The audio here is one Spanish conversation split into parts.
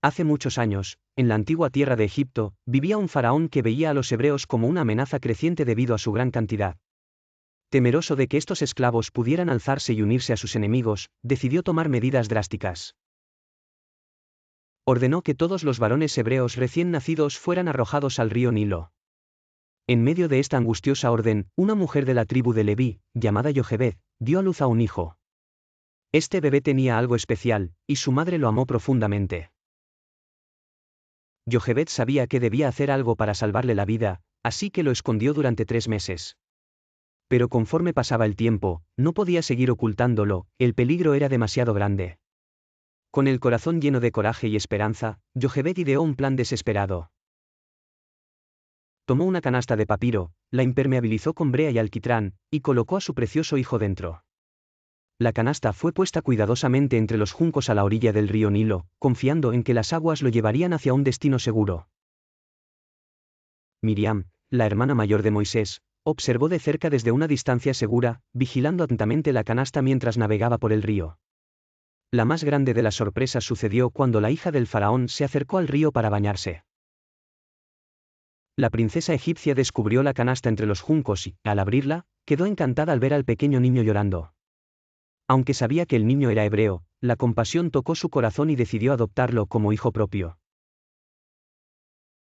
Hace muchos años, en la antigua tierra de Egipto, vivía un faraón que veía a los hebreos como una amenaza creciente debido a su gran cantidad. Temeroso de que estos esclavos pudieran alzarse y unirse a sus enemigos, decidió tomar medidas drásticas. Ordenó que todos los varones hebreos recién nacidos fueran arrojados al río Nilo. En medio de esta angustiosa orden, una mujer de la tribu de Leví, llamada Jochebed, dio a luz a un hijo. Este bebé tenía algo especial, y su madre lo amó profundamente. Jochebed sabía que debía hacer algo para salvarle la vida, así que lo escondió durante 3 meses. Pero conforme pasaba el tiempo, no podía seguir ocultándolo, el peligro era demasiado grande. Con el corazón lleno de coraje y esperanza, Jochebed ideó un plan desesperado. Tomó una canasta de papiro, la impermeabilizó con brea y alquitrán, y colocó a su precioso hijo dentro. La canasta fue puesta cuidadosamente entre los juncos a la orilla del río Nilo, confiando en que las aguas lo llevarían hacia un destino seguro. Miriam, la hermana mayor de Moisés, observó de cerca desde una distancia segura, vigilando atentamente la canasta mientras navegaba por el río. La más grande de las sorpresas sucedió cuando la hija del faraón se acercó al río para bañarse. La princesa egipcia descubrió la canasta entre los juncos y, al abrirla, quedó encantada al ver al pequeño niño llorando. Aunque sabía que el niño era hebreo, la compasión tocó su corazón y decidió adoptarlo como hijo propio.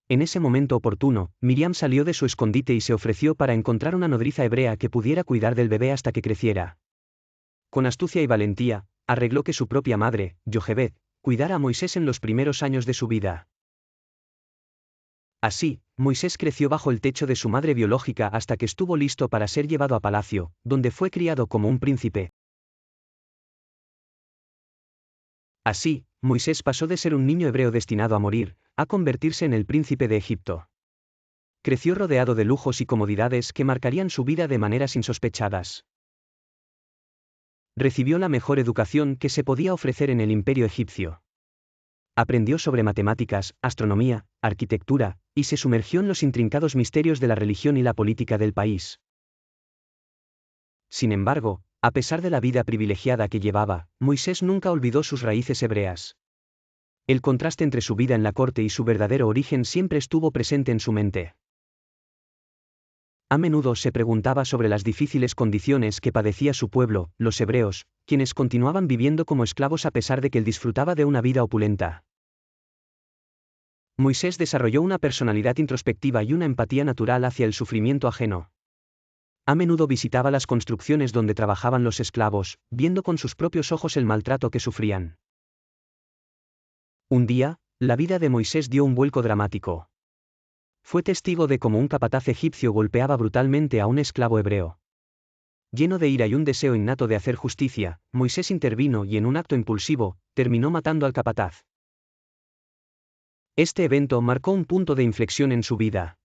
En ese momento oportuno, Miriam salió de su escondite y se ofreció para encontrar una nodriza hebrea que pudiera cuidar del bebé hasta que creciera. Con astucia y valentía, arregló que su propia madre, Jochebed, cuidara a Moisés en los primeros años de su vida. Así, Moisés creció bajo el techo de su madre biológica hasta que estuvo listo para ser llevado a palacio, donde fue criado como un príncipe. Así, Moisés pasó de ser un niño hebreo destinado a morir, a convertirse en el príncipe de Egipto. Creció rodeado de lujos y comodidades que marcarían su vida de maneras insospechadas. Recibió la mejor educación que se podía ofrecer en el imperio egipcio. Aprendió sobre matemáticas, astronomía, arquitectura, y se sumergió en los intrincados misterios de la religión y la política del país. Sin embargo, a pesar de la vida privilegiada que llevaba, Moisés nunca olvidó sus raíces hebreas. El contraste entre su vida en la corte y su verdadero origen siempre estuvo presente en su mente. A menudo se preguntaba sobre las difíciles condiciones que padecía su pueblo, los hebreos, quienes continuaban viviendo como esclavos a pesar de que él disfrutaba de una vida opulenta. Moisés desarrolló una personalidad introspectiva y una empatía natural hacia el sufrimiento ajeno. A menudo visitaba las construcciones donde trabajaban los esclavos, viendo con sus propios ojos el maltrato que sufrían. Un día, la vida de Moisés dio un vuelco dramático. Fue testigo de cómo un capataz egipcio golpeaba brutalmente a un esclavo hebreo. Lleno de ira y un deseo innato de hacer justicia, Moisés intervino y en un acto impulsivo, terminó matando al capataz. Este evento marcó un punto de inflexión en su vida.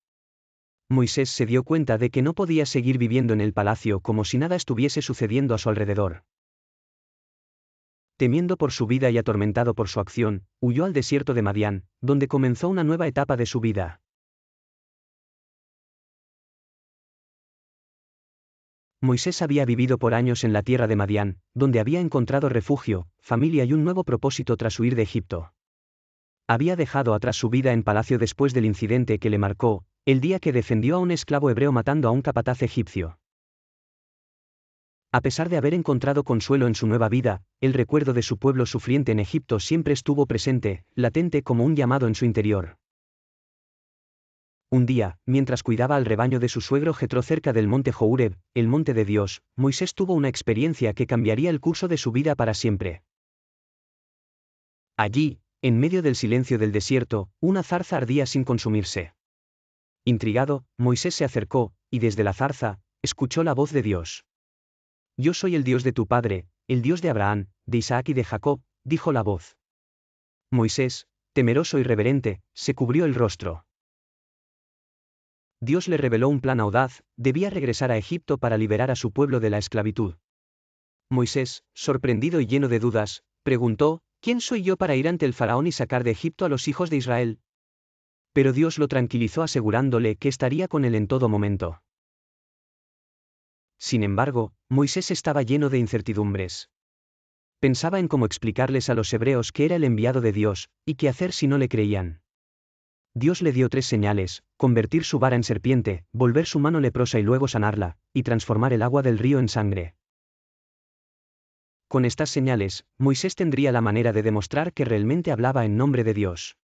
Moisés se dio cuenta de que no podía seguir viviendo en el palacio como si nada estuviese sucediendo a su alrededor. Temiendo por su vida y atormentado por su acción, huyó al desierto de Madián, donde comenzó una nueva etapa de su vida. Moisés había vivido por años en la tierra de Madián, donde había encontrado refugio, familia y un nuevo propósito tras huir de Egipto. Había dejado atrás su vida en palacio después del incidente que le marcó, el día que defendió a un esclavo hebreo matando a un capataz egipcio. A pesar de haber encontrado consuelo en su nueva vida, el recuerdo de su pueblo sufriente en Egipto siempre estuvo presente, latente como un llamado en su interior. Un día, mientras cuidaba al rebaño de su suegro Jetro cerca del monte Horeb, el monte de Dios, Moisés tuvo una experiencia que cambiaría el curso de su vida para siempre. Allí, en medio del silencio del desierto, una zarza ardía sin consumirse. Intrigado, Moisés se acercó, y desde la zarza, escuchó la voz de Dios. «Yo soy el Dios de tu padre, el Dios de Abraham, de Isaac y de Jacob», dijo la voz. Moisés, temeroso y reverente, se cubrió el rostro. Dios le reveló un plan audaz: debía regresar a Egipto para liberar a su pueblo de la esclavitud. Moisés, sorprendido y lleno de dudas, preguntó: «¿Quién soy yo para ir ante el faraón y sacar de Egipto a los hijos de Israel?». Pero Dios lo tranquilizó asegurándole que estaría con él en todo momento. Sin embargo, Moisés estaba lleno de incertidumbres. Pensaba en cómo explicarles a los hebreos que era el enviado de Dios, y qué hacer si no le creían. Dios le dio 3 señales: convertir su vara en serpiente, volver su mano leprosa y luego sanarla, y transformar el agua del río en sangre. Con estas señales, Moisés tendría la manera de demostrar que realmente hablaba en nombre de Dios.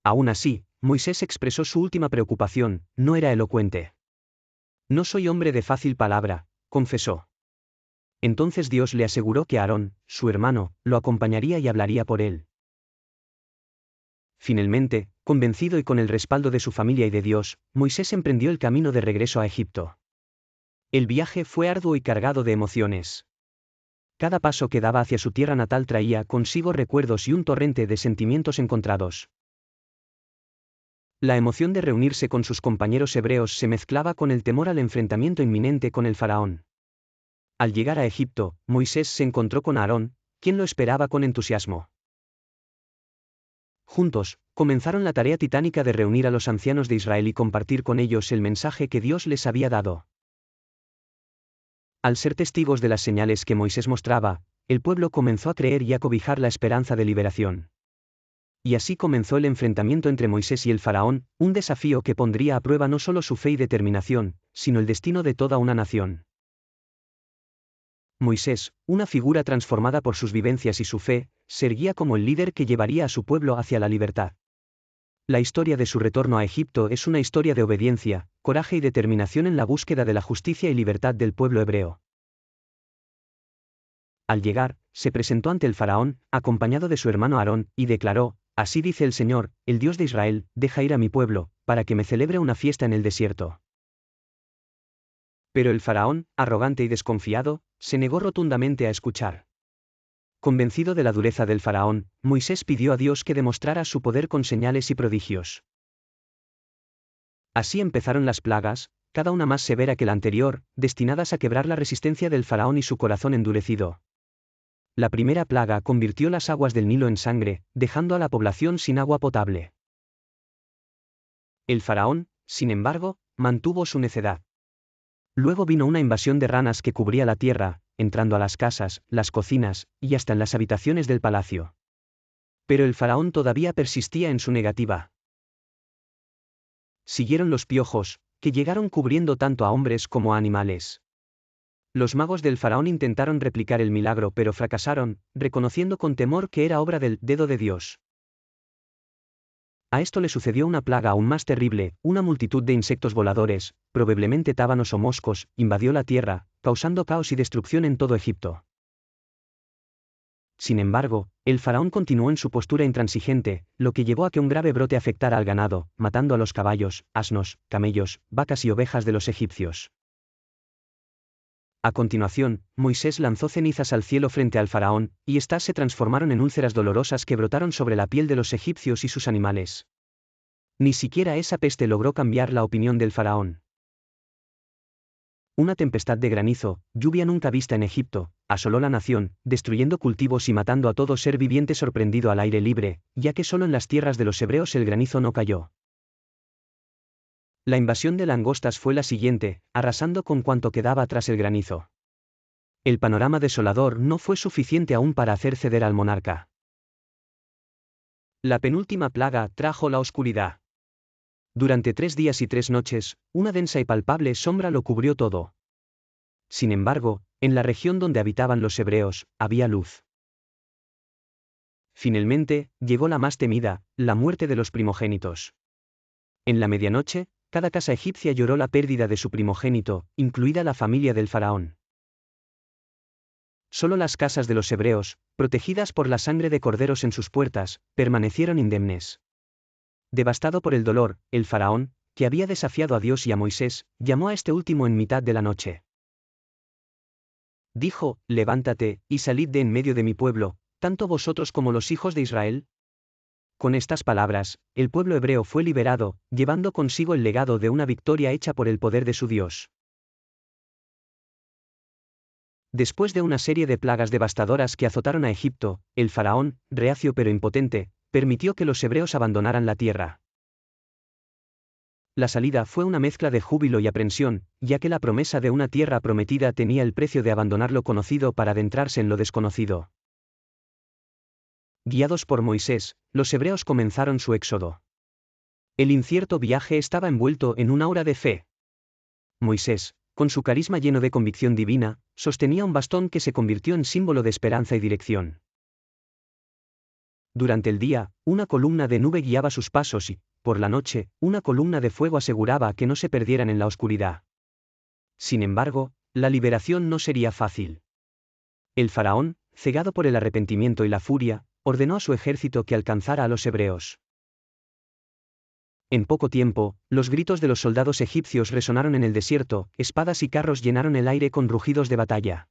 Aún así, Moisés expresó su última preocupación: no era elocuente. No soy hombre de fácil palabra, confesó. Entonces Dios le aseguró que Aarón, su hermano, lo acompañaría y hablaría por él. Finalmente, convencido y con el respaldo de su familia y de Dios, Moisés emprendió el camino de regreso a Egipto. El viaje fue arduo y cargado de emociones. Cada paso que daba hacia su tierra natal traía consigo recuerdos y un torrente de sentimientos encontrados. La emoción de reunirse con sus compañeros hebreos se mezclaba con el temor al enfrentamiento inminente con el faraón. Al llegar a Egipto, Moisés se encontró con Aarón, quien lo esperaba con entusiasmo. Juntos, comenzaron la tarea titánica de reunir a los ancianos de Israel y compartir con ellos el mensaje que Dios les había dado. Al ser testigos de las señales que Moisés mostraba, el pueblo comenzó a creer y a cobijar la esperanza de liberación. Y así comenzó el enfrentamiento entre Moisés y el faraón, un desafío que pondría a prueba no solo su fe y determinación, sino el destino de toda una nación. Moisés, una figura transformada por sus vivencias y su fe, se erguía como el líder que llevaría a su pueblo hacia la libertad. La historia de su retorno a Egipto es una historia de obediencia, coraje y determinación en la búsqueda de la justicia y libertad del pueblo hebreo. Al llegar, se presentó ante el faraón, acompañado de su hermano Aarón, y declaró: «Así dice el Señor, el Dios de Israel, deja ir a mi pueblo, para que me celebre una fiesta en el desierto». Pero el faraón, arrogante y desconfiado, se negó rotundamente a escuchar. Convencido de la dureza del faraón, Moisés pidió a Dios que demostrara su poder con señales y prodigios. Así empezaron las plagas, cada una más severa que la anterior, destinadas a quebrar la resistencia del faraón y su corazón endurecido. La primera plaga convirtió las aguas del Nilo en sangre, dejando a la población sin agua potable. El faraón, sin embargo, mantuvo su necedad. Luego vino una invasión de ranas que cubría la tierra, entrando a las casas, las cocinas, y hasta en las habitaciones del palacio. Pero el faraón todavía persistía en su negativa. Siguieron los piojos, que llegaron cubriendo tanto a hombres como a animales. Los magos del faraón intentaron replicar el milagro pero fracasaron, reconociendo con temor que era obra del dedo de Dios. A esto le sucedió una plaga aún más terrible: una multitud de insectos voladores, probablemente tábanos o moscos, invadió la tierra, causando caos y destrucción en todo Egipto. Sin embargo, el faraón continuó en su postura intransigente, lo que llevó a que un grave brote afectara al ganado, matando a los caballos, asnos, camellos, vacas y ovejas de los egipcios. A continuación, Moisés lanzó cenizas al cielo frente al faraón, y éstas se transformaron en úlceras dolorosas que brotaron sobre la piel de los egipcios y sus animales. Ni siquiera esa peste logró cambiar la opinión del faraón. Una tempestad de granizo, lluvia nunca vista en Egipto, asoló la nación, destruyendo cultivos y matando a todo ser viviente sorprendido al aire libre, ya que solo en las tierras de los hebreos el granizo no cayó. La invasión de langostas fue la siguiente, arrasando con cuanto quedaba tras el granizo. El panorama desolador no fue suficiente aún para hacer ceder al monarca. La penúltima plaga trajo la oscuridad. Durante 3 días y 3 noches, una densa y palpable sombra lo cubrió todo. Sin embargo, en la región donde habitaban los hebreos, había luz. Finalmente, llegó la más temida, la muerte de los primogénitos. En la medianoche, cada casa egipcia lloró la pérdida de su primogénito, incluida la familia del faraón. Solo las casas de los hebreos, protegidas por la sangre de corderos en sus puertas, permanecieron indemnes. Devastado por el dolor, el faraón, que había desafiado a Dios y a Moisés, llamó a este último en mitad de la noche. Dijo: «Levántate, y salid de en medio de mi pueblo, tanto vosotros como los hijos de Israel». Con estas palabras, el pueblo hebreo fue liberado, llevando consigo el legado de una victoria hecha por el poder de su Dios. Después de una serie de plagas devastadoras que azotaron a Egipto, el faraón, reacio pero impotente, permitió que los hebreos abandonaran la tierra. La salida fue una mezcla de júbilo y aprensión, ya que la promesa de una tierra prometida tenía el precio de abandonar lo conocido para adentrarse en lo desconocido. Guiados por Moisés, los hebreos comenzaron su éxodo. El incierto viaje estaba envuelto en un aura de fe. Moisés, con su carisma lleno de convicción divina, sostenía un bastón que se convirtió en símbolo de esperanza y dirección. Durante el día, una columna de nube guiaba sus pasos y, por la noche, una columna de fuego aseguraba que no se perdieran en la oscuridad. Sin embargo, la liberación no sería fácil. El faraón, cegado por el arrepentimiento y la furia, ordenó a su ejército que alcanzara a los hebreos. En poco tiempo, los gritos de los soldados egipcios resonaron en el desierto, espadas y carros llenaron el aire con rugidos de batalla.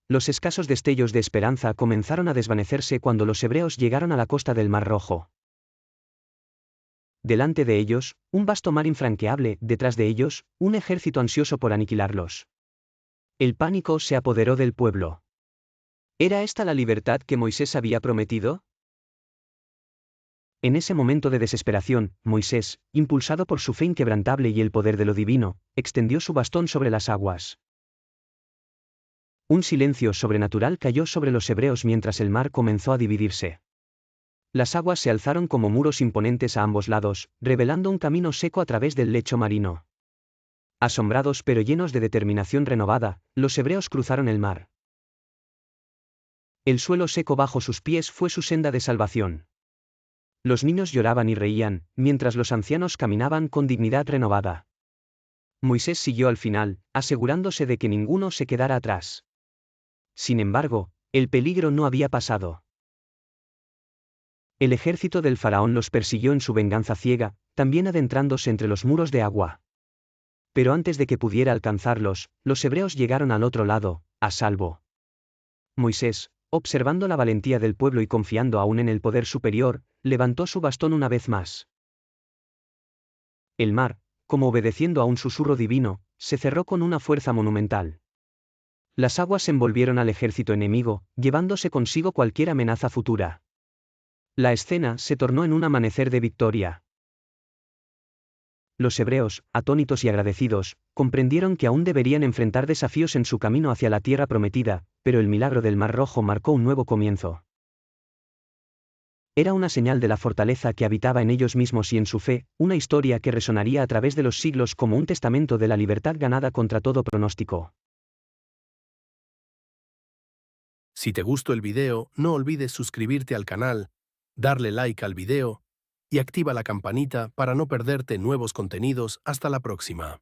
Los escasos destellos de esperanza comenzaron a desvanecerse cuando los hebreos llegaron a la costa del Mar Rojo. Delante de ellos, un vasto mar infranqueable, detrás de ellos, un ejército ansioso por aniquilarlos. El pánico se apoderó del pueblo. ¿Era esta la libertad que Moisés había prometido? En ese momento de desesperación, Moisés, impulsado por su fe inquebrantable y el poder de lo divino, extendió su bastón sobre las aguas. Un silencio sobrenatural cayó sobre los hebreos mientras el mar comenzó a dividirse. Las aguas se alzaron como muros imponentes a ambos lados, revelando un camino seco a través del lecho marino. Asombrados pero llenos de determinación renovada, los hebreos cruzaron el mar. El suelo seco bajo sus pies fue su senda de salvación. Los niños lloraban y reían, mientras los ancianos caminaban con dignidad renovada. Moisés siguió al final, asegurándose de que ninguno se quedara atrás. Sin embargo, el peligro no había pasado. El ejército del faraón los persiguió en su venganza ciega, también adentrándose entre los muros de agua. Pero antes de que pudiera alcanzarlos, los hebreos llegaron al otro lado, a salvo. Moisés, observando la valentía del pueblo y confiando aún en el poder superior, levantó su bastón una vez más. El mar, como obedeciendo a un susurro divino, se cerró con una fuerza monumental. Las aguas envolvieron al ejército enemigo, llevándose consigo cualquier amenaza futura. La escena se tornó en un amanecer de victoria. Los hebreos, atónitos y agradecidos, comprendieron que aún deberían enfrentar desafíos en su camino hacia la tierra prometida, pero el milagro del Mar Rojo marcó un nuevo comienzo. Era una señal de la fortaleza que habitaba en ellos mismos y en su fe, una historia que resonaría a través de los siglos como un testamento de la libertad ganada contra todo pronóstico. Si te gustó el video, no olvides suscribirte al canal, darle like al video y activa la campanita para no perderte nuevos contenidos. Hasta la próxima.